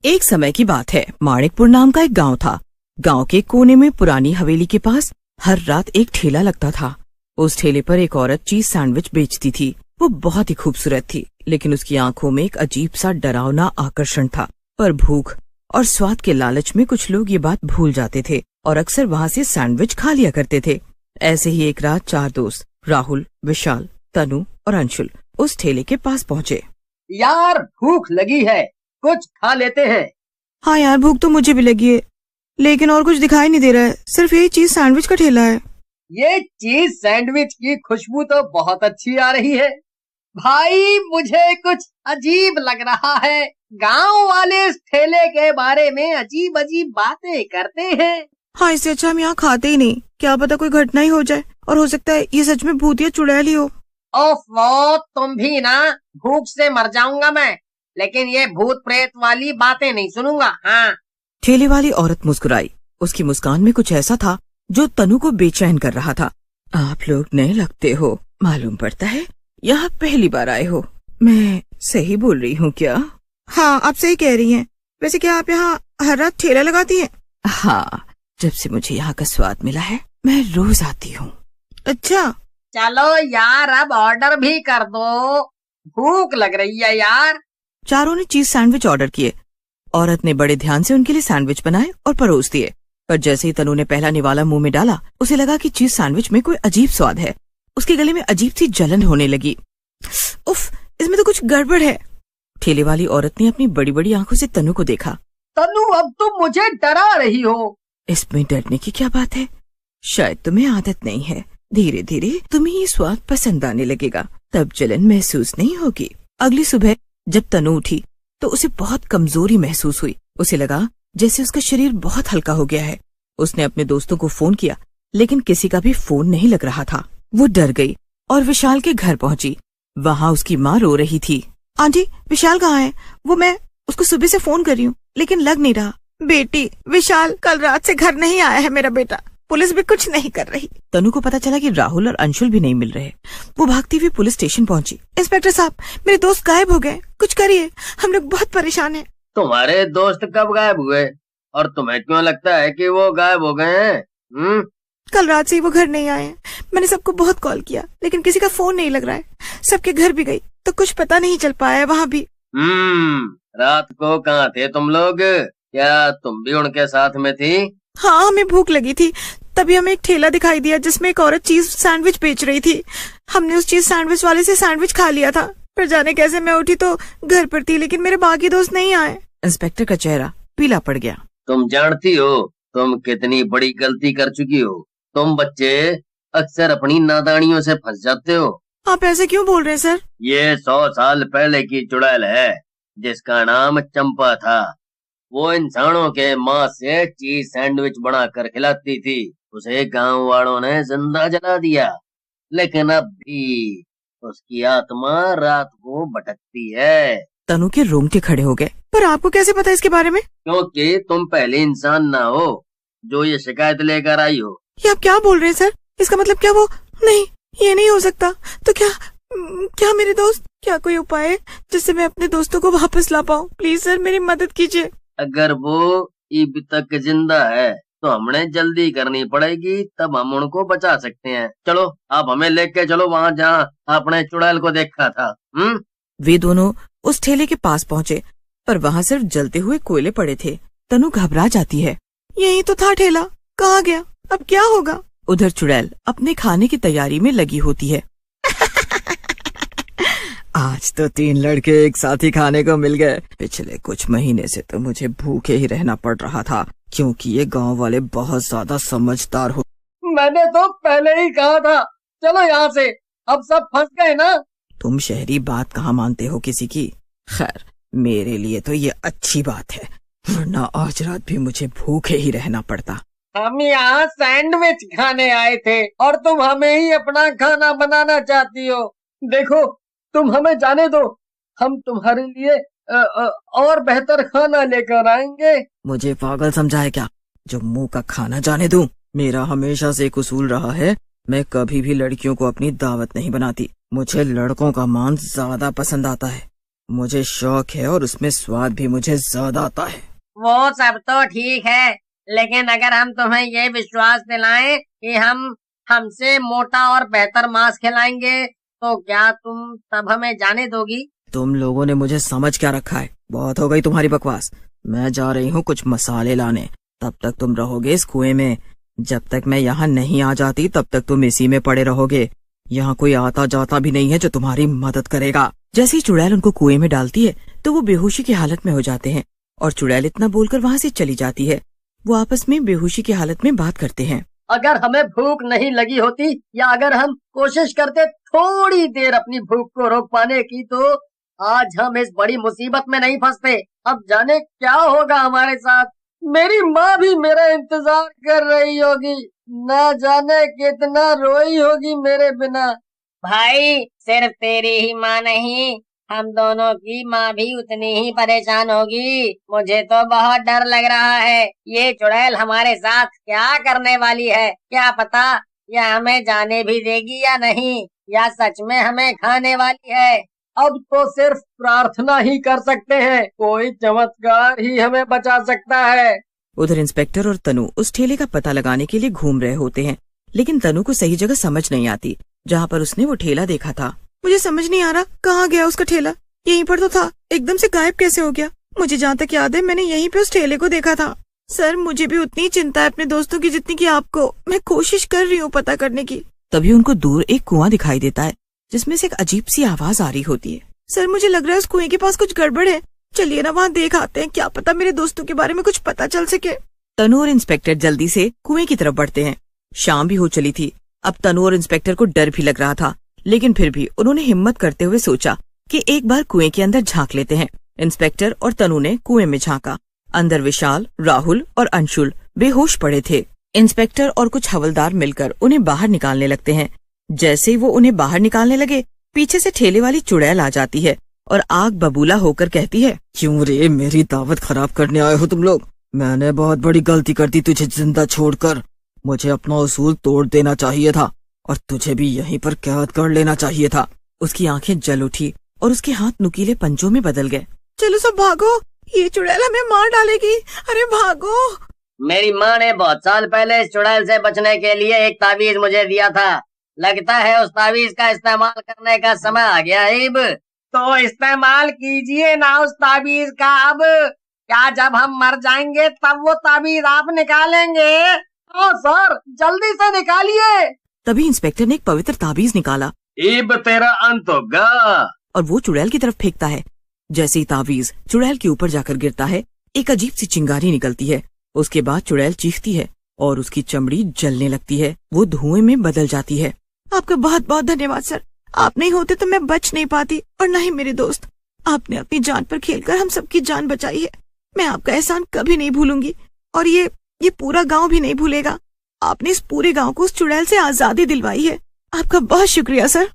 एक समय की बात है, माणिकपुर नाम का एक गांव था। गांव के कोने में पुरानी हवेली के पास हर रात एक ठेला लगता था। उस ठेले पर एक औरत चीज सैंडविच बेचती थी। वो बहुत ही खूबसूरत थी, लेकिन उसकी आंखों में एक अजीब सा डरावना आकर्षण था। पर भूख और स्वाद के लालच में कुछ लोग ये बात भूल जाते थे और अक्सर वहाँ से सैंडविच खा लिया करते थे। ऐसे ही एक रात 4 दोस्त राहुल, विशाल, तनु और अंशुल उस ठेले के पास पहुँचे। यार भूख लगी है, कुछ खा लेते हैं। हाँ यार, भूख तो मुझे भी लगी है, लेकिन और कुछ दिखाई नहीं दे रहा है। सिर्फ यही चीज सैंडविच का ठेला है। ये चीज सैंडविच की खुशबू तो बहुत अच्छी आ रही है। भाई मुझे कुछ अजीब लग रहा है। गांव वाले इस ठेले के बारे में अजीब अजीब बातें करते हैं। हाँ, इससे अच्छा हम यहाँ खाते ही नहीं। क्या पता कोई घटना ही हो जाए, और हो सकता है ये सच में भूत या चुड़ैल ही हो। ओफो, तुम भी ना। भूख से मर जाऊंगा मैं, लेकिन ये भूत प्रेत वाली बातें नहीं सुनूंगा। हाँ। ठेले वाली औरत मुस्कुराई। उसकी मुस्कान में कुछ ऐसा था जो तनु को बेचैन कर रहा था। आप लोग नए लगते हो, मालूम पड़ता है यहाँ पहली बार आए हो। मैं सही बोल रही हूँ क्या? हाँ, आप सही कह रही हैं। वैसे क्या आप यहाँ हर रात ठेला लगाती हैं? हाँ, जब से मुझे यहाँ का स्वाद मिला है मैं रोज आती हूँ। अच्छा, चलो यार अब ऑर्डर भी कर दो, भूख लग रही है यार। चारों ने चीज सैंडविच ऑर्डर किए। औरत ने बड़े ध्यान से उनके लिए सैंडविच बनाए और परोस दिए। पर जैसे ही तनु ने पहला निवाला मुंह में डाला, उसे लगा कि चीज सैंडविच में कोई अजीब स्वाद है। उसके गले में अजीब सी जलन होने लगी। उफ, इसमें तो कुछ गड़बड़ है। ठेले वाली औरत ने अपनी बड़ी बड़ी आंखों से तनु को देखा। तनु, अब तुम मुझे डरा रही हो। इसमें डरने की क्या बात है? शायद तुम्हें आदत नहीं है। धीरे धीरे तुम्हें ये स्वाद पसंद आने लगेगा, तब जलन महसूस नहीं होगी। अगली सुबह जब तनु उठी तो उसे बहुत कमजोरी महसूस हुई। उसे लगा जैसे उसका शरीर बहुत हल्का हो गया है। उसने अपने दोस्तों को फोन किया, लेकिन किसी का भी फोन नहीं लग रहा था। वो डर गई और विशाल के घर पहुंची। वहाँ उसकी माँ रो रही थी। आंटी, विशाल कहाँ है? वो मैं उसको सुबह से फोन कर रही हूँ, लेकिन लग नहीं रहा। बेटी, विशाल कल रात से घर नहीं आया है मेरा बेटा। पुलिस भी कुछ नहीं कर रही। तनु को पता चला कि राहुल और अंशुल भी नहीं मिल रहे। वो भागती हुई पुलिस स्टेशन पहुंची। इंस्पेक्टर साहब, मेरे दोस्त गायब हो गए, कुछ करिए, हम लोग बहुत परेशान हैं। तुम्हारे दोस्त कब गायब हुए और तुम्हें क्यों लगता है कि वो गायब हो गए हैं? कल रात से ही वो घर नहीं आए हैं। मैंने सबको बहुत कॉल किया, लेकिन किसी का फोन नहीं लग रहा है। सबके घर भी गई तो कुछ पता नहीं चल पाया है वहाँ भी। रात को कहाँ थे तुम लोग? क्या तुम भी उनके साथ में थी? हाँ, हमें भूख लगी थी, तभी हमें एक ठेला दिखाई दिया जिसमें एक औरत चीज सैंडविच बेच रही थी। हमने उस चीज सैंडविच वाले से सैंडविच खा लिया था। पर जाने कैसे मैं उठी तो घर पर थी, लेकिन मेरे बाकी दोस्त नहीं आए। इंस्पेक्टर का चेहरा पीला पड़ गया। तुम जानती हो तुम कितनी बड़ी गलती कर चुकी हो। तुम बच्चे अक्सर अपनी नादानियों से फंस जाते हो। आप ऐसे क्यों बोल रहे हैं सर? ये 100 साल पहले की चुड़ैल है जिसका नाम चंपा था। वो इंसानों के मांस से चीज सैंडविच बनाकर खिलाती थी। उसे गांव वालों ने जिंदा जला दिया, लेकिन अब भी उसकी आत्मा रात को भटकती है। तनु के रोंगटे खड़े हो गए। पर आपको कैसे पता इसके बारे में? क्योंकि तुम पहले इंसान ना हो जो ये शिकायत लेकर आई हो। ये आप क्या बोल रहे हैं सर? इसका मतलब क्या वो? नहीं, ये नहीं हो सकता। तो क्या मेरे दोस्त? क्या कोई उपाय है जिससे मैं अपने दोस्तों को वापस ला पाऊँ? प्लीज सर, मेरी मदद कीजिए। अगर वो अब तक जिंदा है तो हमें जल्दी करनी पड़ेगी, तब हम उनको बचा सकते हैं। चलो, आप हमें लेके चलो वहाँ जहाँ आपने चुड़ैल को देखा था। वे दोनों उस ठेले के पास पहुँचे, पर वहाँ सिर्फ जलते हुए कोयले पड़े थे। तनु घबरा जाती है। यही तो था ठेला, कहाँ गया? अब क्या होगा? उधर चुड़ैल अपने खाने की तैयारी में लगी होती है। आज तो 3 लड़के एक साथ ही खाने को मिल गए। पिछले कुछ महीने से तो मुझे भूखे ही रहना पड़ रहा था, क्योंकि ये गांव वाले बहुत ज्यादा समझदार हो। मैंने तो पहले ही कहा था, चलो यहाँ से, अब सब फंस गए ना। तुम शहरी बात कहाँ मानते हो किसी की? खैर, मेरे लिए तो ये अच्छी बात है, वरना आज रात भी मुझे भूखे ही रहना पड़ता। हम यहाँ सैंडविच खाने आए थे और तुम हमें ही अपना खाना बनाना चाहती हो। देखो, तुम हमें जाने दो, हम तुम्हारे लिए और बेहतर खाना लेकर आएंगे। मुझे पागल समझा है क्या, जो मुंह का खाना जाने दूं? मेरा हमेशा से एक उसूल रहा है, मैं कभी भी लड़कियों को अपनी दावत नहीं बनाती। मुझे लड़कों का मांस ज्यादा पसंद आता है। मुझे शौक है और उसमें स्वाद भी मुझे ज्यादा आता है। वो सब तो ठीक है, लेकिन अगर हम तुम्हें ये विश्वास दिलाएं कि हम हमसे मोटा और बेहतर मांस खिलाएंगे तो क्या तुम तब हमें जाने दोगी? तुम लोगों ने मुझे समझ क्या रखा है? बहुत हो गई तुम्हारी बकवास। मैं जा रही हूँ कुछ मसाले लाने। तब तक तुम रहोगे इस कुएं में। जब तक मैं यहाँ नहीं आ जाती तब तक तुम इसी में पड़े रहोगे। यहाँ कोई आता जाता भी नहीं है जो तुम्हारी मदद करेगा। जैसे ही चुड़ैल उनको कुएं में डालती है तो वो बेहोशी की हालत में हो जाते हैं और चुड़ैल इतना बोलकर वहाँ से चली जाती है। वो आपस में बेहोशी की हालत में बात करते हैं। अगर हमें भूख नहीं लगी होती या अगर हम कोशिश करते थोड़ी देर अपनी भूख को रोक पाने की तो आज हम इस बड़ी मुसीबत में नहीं फंसते। अब जाने क्या होगा हमारे साथ। मेरी माँ भी मेरा इंतजार कर रही होगी, ना जाने कितना रोई होगी मेरे बिना। भाई सिर्फ तेरी ही माँ नहीं, हम दोनों की माँ भी उतनी ही परेशान होगी। मुझे तो बहुत डर लग रहा है, ये चुड़ैल हमारे साथ क्या करने वाली है। क्या पता यह हमें जाने भी देगी या नहीं, या सच में हमें खाने वाली है। अब तो सिर्फ प्रार्थना ही कर सकते हैं, कोई चमत्कार ही हमें बचा सकता है। उधर इंस्पेक्टर और तनु उस ठेले का पता लगाने के लिए घूम रहे होते हैं, लेकिन तनु को सही जगह समझ नहीं आती जहाँ पर उसने वो ठेला देखा था। मुझे समझ नहीं आ रहा कहाँ गया उसका ठेला। यहीं पर तो था, एकदम से गायब कैसे हो गया? मुझे जहाँ तक याद है मैंने यहीं पे उस ठेले को देखा था। सर मुझे भी उतनी चिंता है अपने दोस्तों की जितनी की आपको। मैं कोशिश कर रही हूँ पता करने की। तभी उनको दूर एक कुआं दिखाई देता है जिसमें से एक अजीब सी आवाज आ रही होती है। सर मुझे लग रहा है उस कुएं के पास कुछ गड़बड़ है, चलिए ना वहाँ देख आते हैं, क्या पता मेरे दोस्तों के बारे में कुछ पता चल सके। तनु और इंस्पेक्टर जल्दी से कुएं की तरफ बढ़ते हैं। शाम भी हो चली थी। अब तनु और इंस्पेक्टर को डर भी लग रहा था, लेकिन फिर भी उन्होंने हिम्मत करते हुए सोचा कि एक बार कुएं के अंदर झांक लेते हैं। इंस्पेक्टर और तनु ने कुएं में झांका। अंदर विशाल, राहुल और अंशुल बेहोश पड़े थे। इंस्पेक्टर और कुछ हवलदार मिलकर उन्हें बाहर निकालने लगते हैं। जैसे ही वो उन्हें बाहर निकालने लगे, पीछे से ठेले वाली चुड़ैल आ जाती है और आग बबूला होकर कहती है, क्यों रे मेरी दावत खराब करने आए हो तुम लोग? मैंने बहुत बड़ी गलती कर दी तुझे जिंदा छोड़कर। मुझे अपना उसूल तोड़ देना चाहिए था और तुझे भी यहीं पर कैद कर लेना चाहिए था। उसकी आंखें जल उठी और उसके हाथ नुकीले पंजों में बदल गए। चलो सब भागो, ये चुड़ैल हमें मार डालेगी, अरे भागो। मेरी माँ ने बहुत साल पहले इस चुड़ैल से बचने के लिए एक ताबीज मुझे दिया था। लगता है उस ताबीज का इस्तेमाल करने का समय आ गया है। अब तो इस्तेमाल कीजिए ना उस ताबीज का। अब क्या जब हम मर जाएंगे तब वो ताबीज आप निकालेंगे? हाँ सर, जल्दी से निकालिए। तभी इंस्पेक्टर ने एक पवित्र ताबीज निकाला। अब तेरा अंत होगा। और वो चुड़ैल की तरफ फेंकता है। जैसे ही ताबीज चुड़ैल के ऊपर जाकर गिरता है, एक अजीब सी चिंगारी निकलती है। उसके बाद चुड़ैल चीखती है और उसकी चमड़ी जलने लगती है। वो धुएं में बदल जाती है। आपका बहुत बहुत धन्यवाद सर, आप नहीं होते तो मैं बच नहीं पाती और न ही मेरे दोस्त। आपने अपनी जान पर खेलकर हम सबकी जान बचाई है। मैं आपका एहसान कभी नहीं भूलूंगी और ये पूरा गांव भी नहीं भूलेगा। आपने इस पूरे गांव को उस चुड़ैल से आजादी दिलवाई है। आपका बहुत शुक्रिया सर।